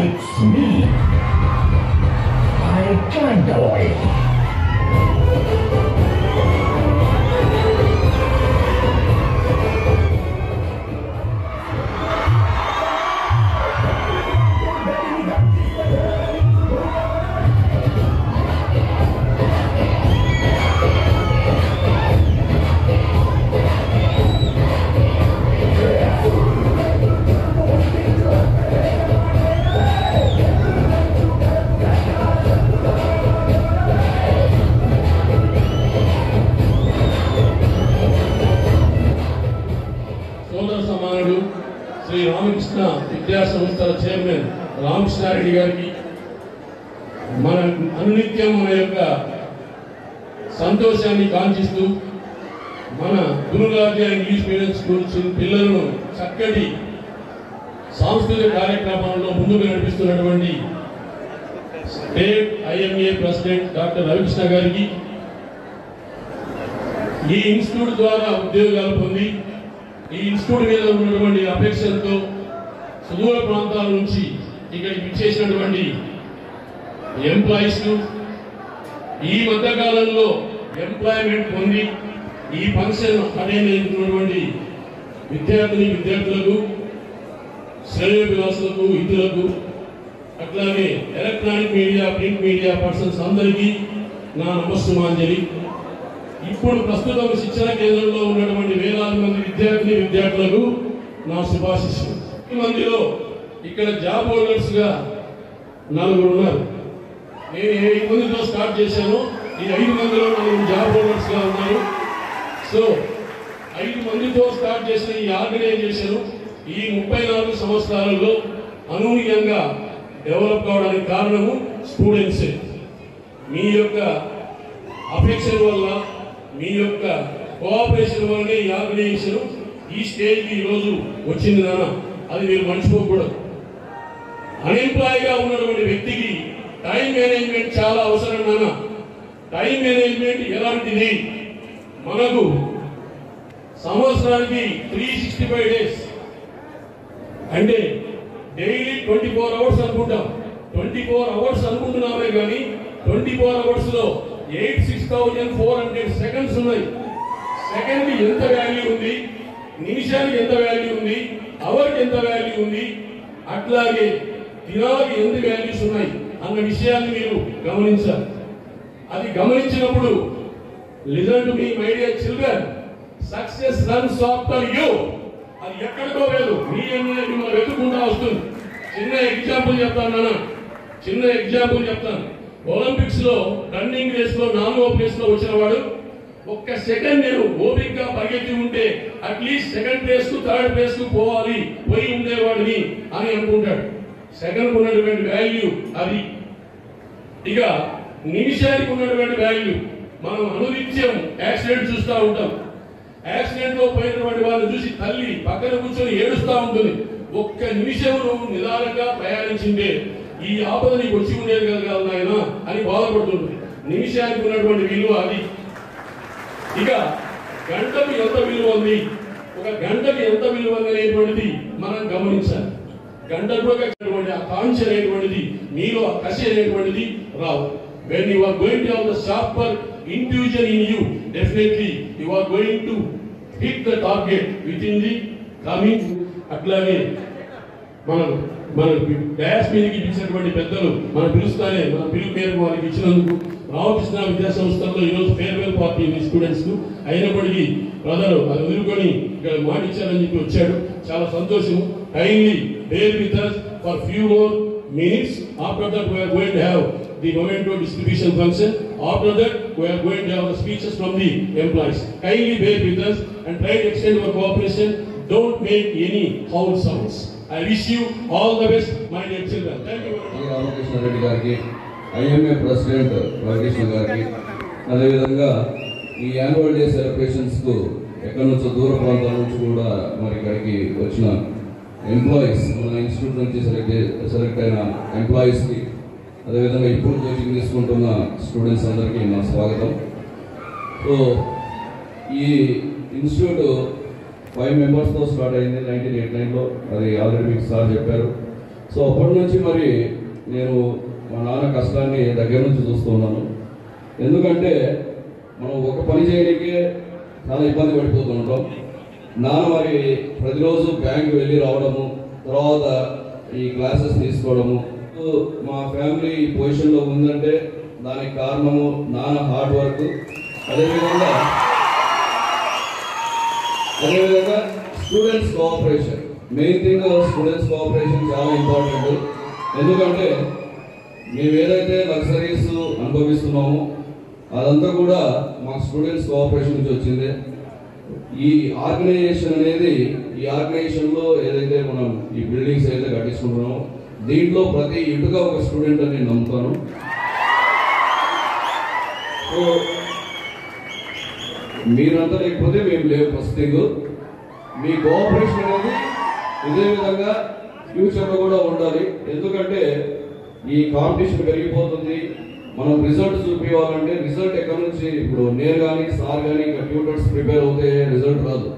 likes me. I joined the oil. Shri Ramakrishna విద్యా సంస్థల chairman Ramakrishna Reddy గారికి మన అనునిత్యం మన యొక్క సంతోషాన్ని కాంక్షిస్తూ మన గురురాజ్య ఇంగ్లీష్ మీడియం స్కూల్స్ పిల్లలను చక్కటి సాంస్కృతిక కార్యక్రమాల్లో ముందుకు నడిపిస్తున్నటువంటి state IMA president doctor Ravikrishna గారికి ఈ ఇన్స్టిట్యూట్ ద్వారా ఉద్యోగాలు పొంది ఈ ఇన్స్టిట్యూట్ మీద ఉన్నటువంటి అపేక్షలతో సుదూర ప్రాంతాల నుంచి ఇక్కడికి విచ్చేసినటువంటి ఎంప్లాయీస్ ఈ మధ్యకాలంలో ఎంప్లాయ్మెంట్ పొంది ఈ ఫంక్షన్ అటెండ్ అయినటువంటి విద్యార్థులకు శ్రేయోభిలాషులకు ఇతరులకు అట్లాగే electronic media print media persons అందరికీ నా నమస్సుమాంజలి. ఇప్పుడు ప్రస్తుతం శిక్షణ కేంద్రంలో ఉన్నటువంటి వేలాది మంది విద్యార్థులకు నా శుభాశిస్సులు. ఈ మందిలో ఇక్కడ జాబ్ హోల్డర్స్ గా 4 ఉన్నారు. నేను 5 మందితో స్టార్ట్ చేశాను. ఈ 5 మందిలో 4 జాబ్ హోల్డర్స్ గా ఉన్నారు. సో 5 మందితో స్టార్ట్ చేసిన ఈ ఆర్గనైజేషన్ ఈ 34 సంవత్సరాలలో అనూహ్యంగా డెవలప్ కావడానికి కారణము స్టూడెంట్సే. మీ యొక్క అపేక్షల వల్ల మీ యొక్క కోఆపరేషన్ వల్లనే ఈ ఆర్గనైజేషన్ ఈ స్టేజ్కి ఈరోజు వచ్చింది నాన్న. అది మీరు మర్చిపోకూడదు. అన్ఎంప్లాయ్గా ఉన్నటువంటి వ్యక్తికి టైం మేనేజ్మెంట్ చాలా అవసరం నాన్న. టైం మేనేజ్మెంట్ ఎలాంటిది? మనకు సంవత్సరానికి 365 డేస్ అంటే డైలీ 24 అవర్స్ అనుకుంటాం. 24 అవర్స్ అనుకుంటున్నామే కానీ 24 అవర్స్ లో 86,400 సెకండ్స్ ఉన్నాయి. సెకండ్ కి ఎంత వాల్యూ ఉంది, నిమిషానికి ఎంత వాల్యూ ఉంది, అవర్కి ఎంత వాల్యూ ఉంది, అట్లాగే దినాలకి ఎంత వాల్యూస్ ఉన్నాయి అన్న విషయాన్ని మీరు గమనించాలి. అది గమనించినప్పుడు listen to me my dear children, success runs after you. అది ఎక్కడికో లేదు, మీ మిమ్మల్ని వెతుకుంటా వస్తుంది. చిన్న ఎగ్జాంపుల్ చెప్తాను. ఒలింపిక్స్ లో రన్నింగ్ రేస్ లో 4వ ప్లేస్ లో వచ్చిన వాడు ఒక్క సెకండ్ నేను ఓపికగా పరిగెత్తి ఉంటే అట్లీస్ట్ సెకండ్ ప్లేస్ కు థర్డ్ ప్లేస్ కు పోయి ఉండేవాడిని అని అనుకుంటాడు. సెకండ్ ఉన్నటువంటి వాల్యూ అది. ఇక నిమిషానికి ఉన్నటువంటి వాల్యూ మనం అనునిత్యం యాక్సిడెంట్ చూస్తూ ఉంటాం. యాక్సిడెంట్ లో పోయినటువంటి వాళ్ళని చూసి తల్లి పక్కన కూర్చొని ఏడుస్తూ ఉంటుంది. ఒక్క నిమిషం నువ్వు నిదానంగా ప్రయాణించిందే ఈ ఆపద నీకు వచ్చి ఉండేది కదా నాయన అని బాధపడుతుంది. నిమిషానికి ఉన్నటువంటి విలువ అది. ఇక గంటకు ఎంత విలువ ఉంది, ఒక గంటకి ఎంత విలువ అనేటువంటిది మనం గమనించాలి. గంటకు ఆ కాంక్ష అనేటువంటిది మీలో ఆ కసి అనేటువంటిది రావు. when you are going to have the sharper intuition in you, definitely you are going to hit the target within the coming. అట్లాగే మన డాష్ మీదకి ఇచ్చినటువంటి పెద్దలు మన పిలుస్తానే మన పిలుపు మేరకు వారికి ఇచ్చినందుకు రామకృష్ణ విద్యా సంస్థల్లో ఈరోజు ఫేర్వెల్ పార్టీ ఉంది స్టూడెంట్స్ కు. అయినప్పటికీ బ్రదర్ అది వదులుకొని ఇక్కడ మాట ఇచ్చారని చెప్పి వచ్చాడు. చాలా సంతోషం. Kindly bear with us for few more minutes. After that we are going to have the memento distribution function. After that we are going to have the speeches from the employees. Kindly bear with us and try to extend your cooperation. Don't make any foul sounds. I wish you all the best, my dear children. Thank you. Ramakrishna Reddy గారికి, IMA president Ravikrishna గారికి, అదేవిధంగా ఈ annual day celebrations కు ఎక్కడి నుంచో దూర ప్రాంతాల నుంచి కూడా మరి ఇక్కడికి వచ్చిన ఎంప్లాయీస్, మన ఇన్స్టిట్యూట్ నుంచి సెలెక్ట్ అయిన ఎంప్లాయీస్కి, అదేవిధంగా ఇప్పుడు కోచింగ్ తీసుకుంటున్న స్టూడెంట్స్ అందరికీ నా స్వాగతం. సో ఈ ఇన్స్టిట్యూట్ 5 మెంబర్స్తో స్టార్ట్ అయింది 1989లో. అది ఆల్రెడీ మీకు సార్ చెప్పారు. సో అప్పటి నుంచి మరి నేను మా నాన్న కష్టాన్ని దగ్గర నుంచి చూస్తున్నాను. ఎందుకంటే మనం ఒక పని చేయడానికే చాలా ఇబ్బంది పడిపోతూ ఉంటాం. నాన్న మరి ప్రతిరోజు బ్యాంక్ వెళ్ళి రావడము, తర్వాత ఈ క్లాసెస్ తీసుకోవడము. మా ఫ్యామిలీ ఈ పొజిషన్లో ఉందంటే దానికి కారణము నాన్న హార్డ్ వర్క్. అదేవిధంగా students cooperation, main thing students cooperation చాలా ఇంపార్టెంట్. ఎందుకంటే మేము ఏదైతే లగ్జరీస్ అనుభవిస్తున్నామో అదంతా కూడా మా స్టూడెంట్స్ కోఆపరేషన్ నుంచి వచ్చింది. ఈ ఆర్గనైజేషన్ అనేది, ఈ ఆర్గనైజేషన్లో ఏదైతే మనం ఈ బిల్డింగ్స్ ఏదైతే కట్టించుకుంటున్నామో దీంట్లో ప్రతి ఇటుగా ఒక స్టూడెంట్ అని నేను నమ్ముతాను. సో మీరంతా లేకపోతే మేము లేవు. ఫస్ట్ థింగ్ మీ కోఆపరేషన్ అనేది ఇదే విధంగా ఫ్యూచర్లో కూడా ఉండాలి. ఎందుకంటే ఈ కాంపిటీషన్ పెరిగిపోతుంది. మనం రిజల్ట్ చూపించాలంటే రిజల్ట్ ఎక్కడి నుంచి, ఇప్పుడు నేను కానీ సార్ కానీ ఇంకా ట్యూటర్స్ ప్రిపేర్ అవుతే రిజల్ట్ రాదు.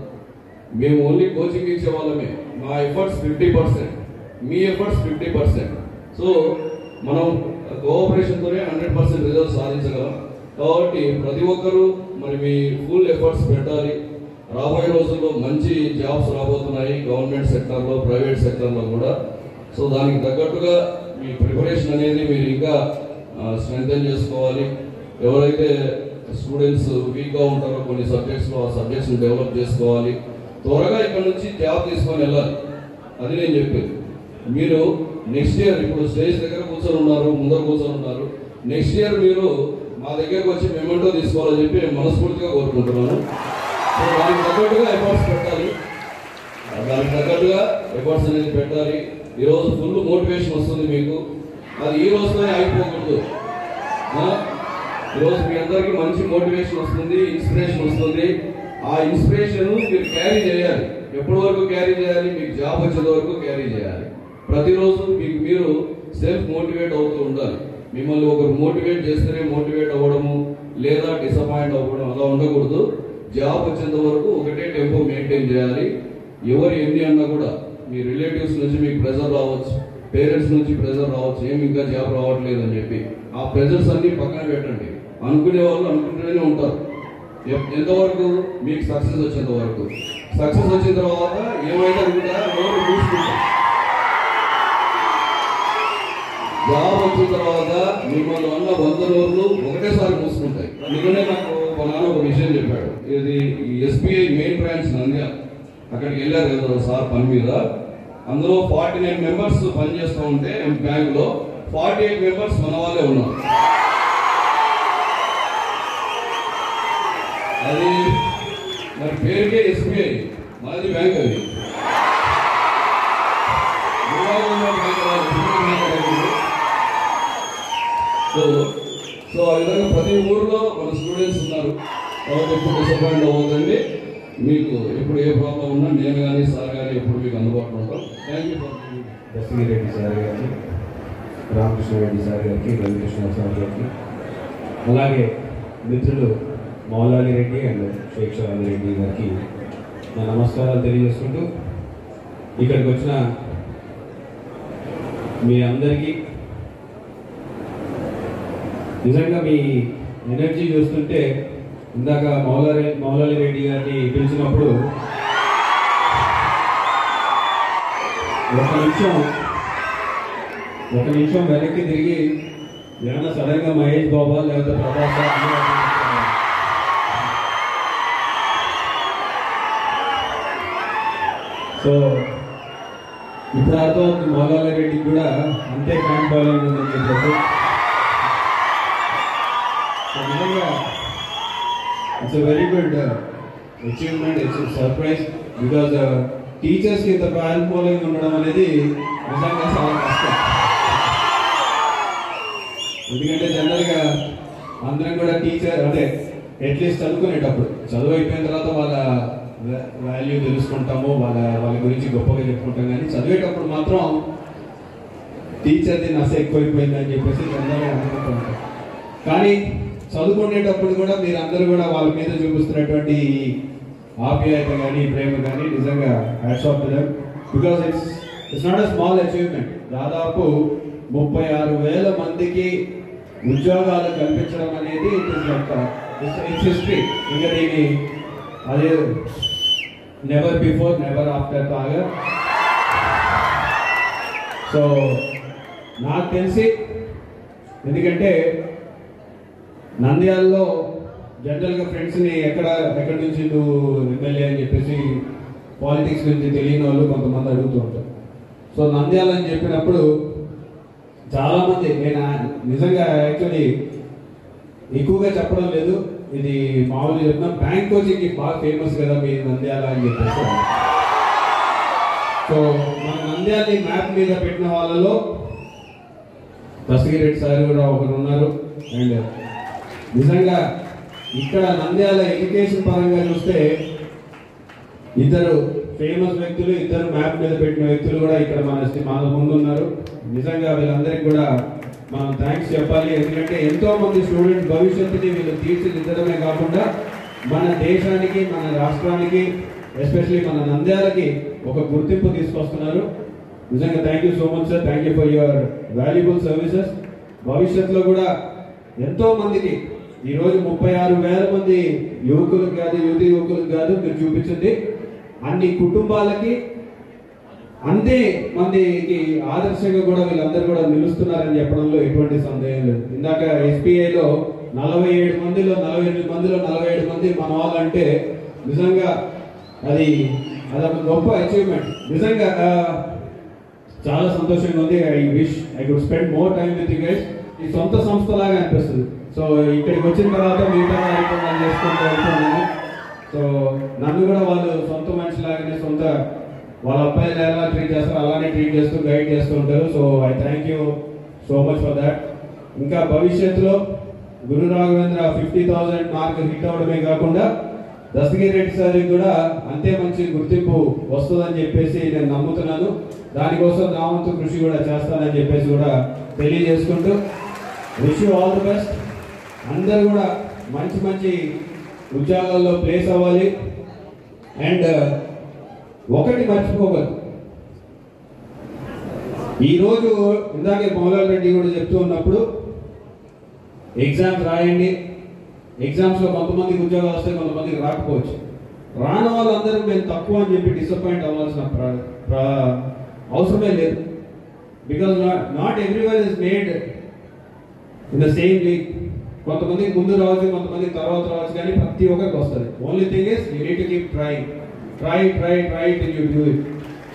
మేము ఓన్లీ కోచింగ్ ఇచ్చే వాళ్ళమే. మా ఎఫర్ట్స్ 50%, మీ ఎఫర్ట్స్ 50%. సో మనం కోఆపరేషన్తోనే 100% రిజల్ట్ సాధించగలం. కాబట్టి ప్రతి ఒక్కరూ మరి మీ ఫుల్ ఎఫర్ట్స్ పెట్టాలి. రాబోయే రోజుల్లో మంచి జాబ్స్ రాబోతున్నాయి గవర్నమెంట్ సెక్టర్లో, ప్రైవేట్ సెక్టర్లో కూడా. సో దానికి తగ్గట్టుగా మీ ప్రిపరేషన్ అనేది మీరు ఇంకా స్ట్రెంథెన్ చేసుకోవాలి. ఎవరైతే స్టూడెంట్స్ వీక్గా ఉంటారో కొన్ని సబ్జెక్ట్స్లో ఆ సబ్జెక్ట్స్ని డెవలప్ చేసుకోవాలి. త్వరగా ఇక్కడ నుంచి జాబ్ తీసుకొని వెళ్ళాలి. అది నేను చెప్పేది. మీరు నెక్స్ట్ ఇయర్ ఇప్పుడు స్టేజ్ దగ్గర కూర్చొని ఉన్నారు, ముందర కూర్చొని ఉన్నారు. నెక్స్ట్ ఇయర్ మీరు మా దగ్గరకు వచ్చి మెమెంటో తీసుకోవాలని చెప్పి నేను మనస్ఫూర్తిగా కోరుకుంటున్నాను. సో దానికి తగ్గట్టుగా ఎఫర్ట్స్ పెట్టాలి. దానికి తగ్గట్టుగా ఎఫర్ట్స్ అనేది పెట్టాలి. ఈరోజు ఫుల్ మోటివేషన్ వస్తుంది మీకు. అది ఈ రోజులోనే అయిపోకూడదు. ఈరోజు మీ అందరికీ మంచి మోటివేషన్ వస్తుంది, ఇన్స్పిరేషన్ వస్తుంది. ఆ ఇన్స్పిరేషన్ మీరు క్యారీ చేయాలి. ఎప్పటి వరకు క్యారీ చేయాలి? మీకు జాబ్ వచ్చేంత వరకు క్యారీ చేయాలి. ప్రతిరోజు మీకు మీరు సెల్ఫ్ మోటివేట్ అవుతూ ఉండాలి. మిమ్మల్ని ఒకరు మోటివేట్ చేస్తేనే మోటివేట్ అవ్వడము లేదా డిసప్పాయింట్ అవ్వడం అలా ఉండకూడదు. జాబ్ వచ్చేంత వరకు ఒకటే టెంపో మెయింటైన్ చేయాలి. ఎవరు ఎన్ని అన్నా కూడా మీ రిలేటివ్స్ నుంచి మీకు ప్రెజర్ రావచ్చు, పేరెంట్స్ నుంచి ప్రెజర్ రావచ్చు, ఏమి ఇంకా జాబ్ రావట్లేదు అని చెప్పి. ఆ ప్రెజర్స్ అన్ని పక్కన పెట్టండి. అనుకునే వాళ్ళు అనుకుంటూనే ఉంటారు. ఎంతవరకు? మీకు సక్సెస్ వచ్చేంత వరకు. సక్సెస్ వచ్చిన తర్వాత ఏమైతే అనుకుంటా నోరు మూసుకుంటారు. జాబ్ వచ్చిన తర్వాత మిమ్మల్ని వల్ల 100 నోర్లు ఒకటేసారి మూసుకుంటాయి. అందుకనే నాకు మా నాన్న ఒక విషయం చెప్పాడు. ఇది ఎస్బీఐ మెయిన్ బ్రాంచ్ నంద్యాల, అక్కడికి వెళ్ళారు కదా సార్ పని మీద. అందులో 49 మెంబర్స్ పనిచేస్తూ ఉంటే బ్యాంక్ లో 48 మెంబర్స్ మన వాళ్ళే ఉన్నారు. అది మరి పేరుకే ఎస్బీఐ, మాది బ్యాంక్. అది సో ఆ విధంగా ప్రతి ఊరిలో మన స్టూడెంట్స్ ఉన్నారు. కాబట్టి ఎప్పుడు డిసప్పాయింట్ అవ్వదండి. మీకు ఎప్పుడు ఏ ప్రాబ్లం ఉన్నా నేను కానీ సార్ కానీ ఎప్పుడు మీకు అందుబాటులో ఉంటాం. థ్యాంక్ యూ ఫర్ దశగిరెడ్డి సార్ గారికి, రామకృష్ణారెడ్డి సార్ గారికి, రవికృష్ణ సార్ గారికి, అలాగే మిత్రులు మౌలాలి రెడ్డి అండ్ షేక్ షాలి రెడ్డి గారికి నా నమస్కారాలు తెలియజేసుకుంటూ, ఇక్కడికి వచ్చిన మీ అందరికీ నిజంగా మీ ఎనర్జీ చూస్తుంటే ఇందాక మౌలాలి రెడ్డి గారిని పిలిచినప్పుడు ఒక నిమిషం వెనక్కి తిరిగి ఏమన్నా సడన్ గా మహేష్ బాబా లేకపోతే ప్రభాస్ సో ఇప్పుడు అర్థం మౌలాలి రెడ్డికి కూడా అంతే ఫ్యాన్ ఫాలోయింగ్ ఉందని చెప్పేసి. నిజంగా it's very good achievement. It's surprise because టీచర్స్కి ఇంత ఫ్యాన్ ఫాలోయింగ్ ఉండడం అనేది నిజంగా చాలా కష్టం. ఎందుకంటే జనరల్గా అందరం కూడా టీచర్ అంటే అట్లీస్ట్ చదువుకునేటప్పుడు చదువు అయిపోయిన తర్వాత వాళ్ళ వాల్యూ తెలుసుకుంటాము, వాళ్ళ గురించి గొప్పగా చెప్పుకుంటాం. కానీ చదివేటప్పుడు మాత్రం టీచర్ది నస ఎక్కువైపోయింది అని చెప్పేసి జనరల్గా అనుకుంటూ ఉంటాం. కానీ చదువుకునేటప్పుడు కూడా మీరు అందరూ కూడా వాళ్ళ మీద చూపిస్తున్నటువంటి ఆప్యాయత కానీ ప్రేమ కానీ నిజంగా hats off to them. Because it's it's not a small achievement. దాదాపు 36,000 మందికి ఉద్యోగాలు కల్పించడం అనేది ఇట్స్ హిస్టరీ. ఇంకా దీని అదే నెవర్ బిఫోర్ నెవర్ ఆఫ్టర్ కాగా. సో నాకు తెలిసి, ఎందుకంటే నంద్యాలలో జనరల్గా ఫ్రెండ్స్ని ఎక్కడి నుంచి నువ్వు ఎమ్మెల్యే అని చెప్పేసి పాలిటిక్స్ గురించి తెలియని వాళ్ళు కొంతమంది అడుగుతూ ఉంటారు. సో నంద్యాల అని చెప్పినప్పుడు చాలామంది, నేను నిజంగా యాక్చువల్లీ ఎక్కువగా చెప్పడం లేదు, ఇది మామూలుగా చెప్తున్నా, బ్యాంక్ కోచింగ్కి బాగా ఫేమస్ కదా మీ నంద్యాల అని చెప్పేసి. సో మన నంద్యాలని మ్యాప్ మీద పెట్టిన వాళ్ళలో దస్తగిరెడ్డి సార్ కూడా ఒకరు ఉన్నారు. అండ్ నిజంగా ఇక్కడ నంద్యాల ఎడ్యుకేషన్ పరంగా చూస్తే ఇద్దరు ఫేమస్ వ్యక్తులు, ఇద్దరు మ్యాప్ మీద పెట్టిన వ్యక్తులు కూడా ఇక్కడ మన ముందు ఉన్నారు. నిజంగా వీళ్ళందరికీ కూడా మనం థ్యాంక్స్ చెప్పాలి. ఎందుకంటే ఎంతో మంది స్టూడెంట్స్ భవిష్యత్తుని వీళ్ళు తీర్చిదిద్దడమే కాకుండా మన దేశానికి, మన రాష్ట్రానికి, ఎస్పెషలీ మన నంద్యాలకి ఒక గుర్తింపు తీసుకొస్తున్నారు. నిజంగా thank you so much sir. Thank you for your valuable services. భవిష్యత్తులో కూడా ఎంతో మందికి, ఈరోజు 36,000 మంది యువకులకు కాదు, యువకులకు కాదు మీరు చూపించింది, అన్ని కుటుంబాలకి అంతే మందికి ఆదర్శంగా కూడా వీళ్ళందరూ కూడా నిలుస్తున్నారని చెప్పడంలో ఎటువంటి సందేహం లేదు. ఇందాక ఎస్బీఐలో 47 మందిలో 47 మంది మన వాళ్ళంటే నిజంగా అదొక గొప్ప అచీవ్మెంట్. నిజంగా చాలా సంతోషంగా ఉంది. I wish I could spend more time with you guys. ఈ సొంత సంస్థలాగా అనిపిస్తుంది. సో ఇక్కడికి వచ్చిన తర్వాత మిగతా కార్యక్రమాలు చేసుకుంటూ వెళ్తున్నాను. సో నన్ను కూడా వాళ్ళు సొంత మనిషిలాగానే, వాళ్ళ అబ్బాయిలు ఎలా ట్రీట్ చేస్తారో అలానే ట్రీట్ చేస్తూ గైడ్ చేస్తూ ఉంటారు. So I thank you so much for that. ఇంకా భవిష్యత్తులో గురు రాఘవేంద్ర 50,000 మార్క్ హిట్ అవడమే కాకుండా దస్తగిరెడ్డి సార్కి కూడా అంతే మంచి గుర్తింపు వస్తుందని చెప్పేసి నేను నమ్ముతున్నాను. దానికోసం నా వంతు కృషి కూడా చేస్తానని చెప్పేసి కూడా తెలియజేసుకుంటూ wish you all the best. అందరూ కూడా మంచి మంచి ఉద్యోగాల్లో ప్లేస్ అవ్వాలి. అండ్ ఒకటి మర్చిపోకూడదు, ఈరోజు ఇందాకే మౌలాల్ రెడ్డి కూడా చెప్తూ ఉన్నప్పుడు ఎగ్జామ్స్ రాయండి, ఎగ్జామ్స్లో కొంతమందికి ఉద్యోగాలు వస్తాయి, కొంతమందికి రాకపోవచ్చు. రాని వాళ్ళందరూ మేము తక్కువ అని చెప్పి డిసప్పాయింట్ అవ్వాల్సిన అవసరమే లేదు. Because not everyone is made in the same league. కొంతమందికి ముందు రావచ్చు, కొంతమందికి తర్వాత రావచ్చు, కానీ ప్రతి ఒక్కరికి వస్తుంది. Only thing is you need to keep trying. Try till you do it.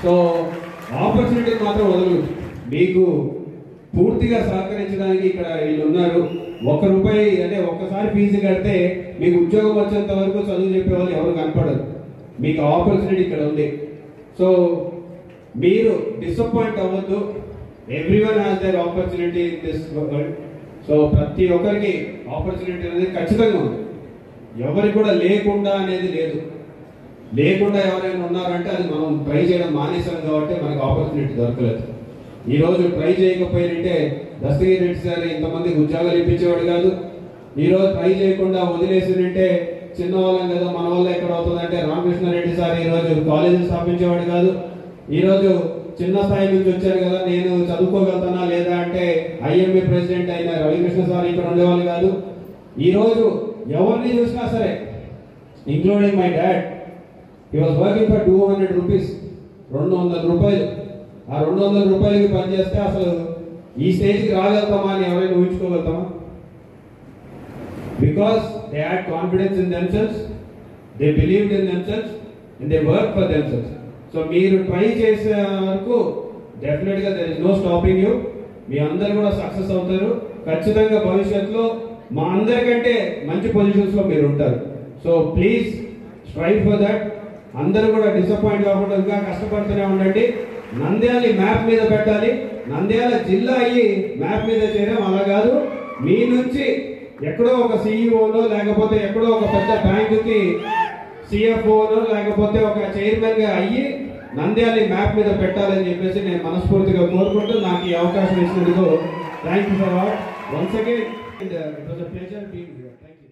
So opportunity మాత్రం వదలదు. మీకు పూర్తిగా సహకరించడానికి ఇక్కడ వీళ్ళు ఉన్నారు. ₹1 అంటే ఒక్కసారి ఫీజు కడితే మీకు ఉద్యోగం వచ్చేంత వరకు చదువు చెప్పేవాళ్ళు ఎవరు కనపడరు. మీకు ఆపర్చునిటీ ఇక్కడ ఉంది. సో మీరు డిసప్పాయింట్ అవ్వద్దు. Everyone has their opportunity in this world. So ప్రతి ఒక్కరికి ఆపర్చునిటీ అనేది ఖచ్చితంగా ఉంది. ఎవరికి కూడా లేకుండా అనేది లేదు. లేకుండా ఎవరైనా ఉన్నారంటే అది మనం ట్రై చేయడం మానేసాం కాబట్టి మనకు ఆపర్చునిటీ దొరకలేదు. ఈరోజు ట్రై చేయకపోయినంటే దస్తగిరెడ్డి సార్ ఇంతమందికి ఉద్యోగాలు ఇప్పించేవాడు కాదు. ఈరోజు ట్రై చేయకుండా వదిలేసినంటే చిన్నవాళ్ళం కదా, మన వల్ల ఎక్కడ అవుతుందంటే రామకృష్ణారెడ్డి సార్ ఈరోజు కాలేజీలు స్థాపించేవాడు కాదు. ఈరోజు చిన్న స్థాయి నుంచి వచ్చారు కదా, నేను చదువుకోగలుగుతానా లేదా అంటే ఐఎంఏ ప్రెసిడెంట్ అయిన రవికృష్ణ సార్ ఇక్కడ ఉండేవాళ్ళు కాదు. ఈరోజు ఎవరిని చూసినా సరే, including my dad, he was working for 200 rupees, ₹200. ఆ ₹200కి పనిచేస్తే అసలు ఈ స్టేజ్కి రాగలుగుతామా అని ఎవరైనా ఊహించుకోగలుగుతామా? Because they had confidence in themselves, they believed in themselves and they work for themselves. So మీరు ట్రై చేసే వరకు డెఫినెట్గా there is no stopping you. మీ అందరు కూడా సక్సెస్ అవుతారు. ఖచ్చితంగా భవిష్యత్తులో మా అందరికంటే మంచి పొజిషన్స్లో మీరు ఉంటారు. So please strive for that. అందరూ కూడా డిసప్పాయింట్ కాకుండా ఇంకా కష్టపడుతూనే ఉండండి. నంద్యాలని మ్యాప్ మీద పెట్టాలి. నంద్యాల జిల్లా అయ్యి మ్యాప్ మీద చేయడం అలా కాదు. మీ నుంచి ఎక్కడో ఒక సిఇఓనో లేకపోతే ఎక్కడో ఒక పెద్ద బ్యాంకుకి సిఎఫ్ఓనో లేకపోతే ఒక చైర్మన్ గా అయ్యి నంద్యాలని మ్యాప్ మీద పెట్టాలని చెప్పేసి నేను మనస్ఫూర్తిగా కోరుకుంటూ నాకు ఈ అవకాశం ఇచ్చినందుకు thank you for all. Once again it was a pleasure being here. Thank you.